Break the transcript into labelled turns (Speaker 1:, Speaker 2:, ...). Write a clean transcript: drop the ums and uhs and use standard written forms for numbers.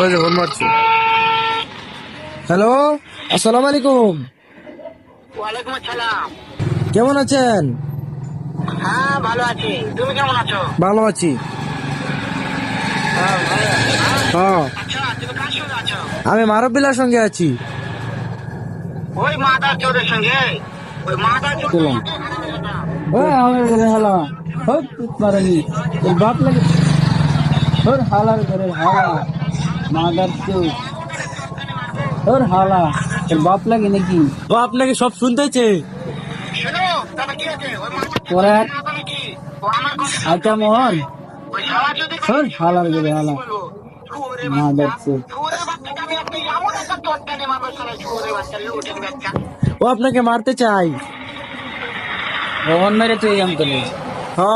Speaker 1: ওই যে ফোন মারছি। হ্যালো, আসসালামু আলাইকুম।
Speaker 2: ওয়ালাইকুম আসসালাম।
Speaker 1: কেমন আছেন?
Speaker 2: হ্যাঁ, ভালো আছি। তুমি কেমন আছো?
Speaker 1: ভালো আছি।
Speaker 2: হ্যাঁ, ভালো আছি।
Speaker 1: হ্যাঁ,
Speaker 2: আচ্ছা, তুমি কার সঙ্গে আছো?
Speaker 1: আমি মারব্বিলার সঙ্গে আছি।
Speaker 2: ওই মাদার চোরের সঙ্গে। ওই মাদার চোরের
Speaker 1: চলুন।
Speaker 2: সাথে হারামি কথা।
Speaker 3: ওই আমার ঘরে হালা হোক মারানি তোর বাপ লাগে ওর হালার ঘরে হালা মাদার চোর ওর হালা তোর বাপ লাগে নাকি
Speaker 1: ও আপনাকে সব শুনতেছে।
Speaker 2: শোনো, তবে কি আছে? ওই মাদার চোরের
Speaker 3: ওরা
Speaker 2: কথা নাকি? ও আমার কথা
Speaker 3: আচ্ছা মোহন
Speaker 2: ওই শালা যদি
Speaker 3: ওর হালার ঘরে হালা
Speaker 2: বলবো, শুয়োরের
Speaker 3: মাদার
Speaker 2: বাচ্চা,
Speaker 3: চোর
Speaker 2: শুয়োরের বাচ্চাকে আমি একটা এমন একটা তটকানে মারবো, শালা শুয়োরের বাচ্চা, লুটের বাচ্চা।
Speaker 1: ও আপনাকে মারতে চাই।
Speaker 3: মোহন মেরে তুই আম করে
Speaker 1: হ্যাঁ।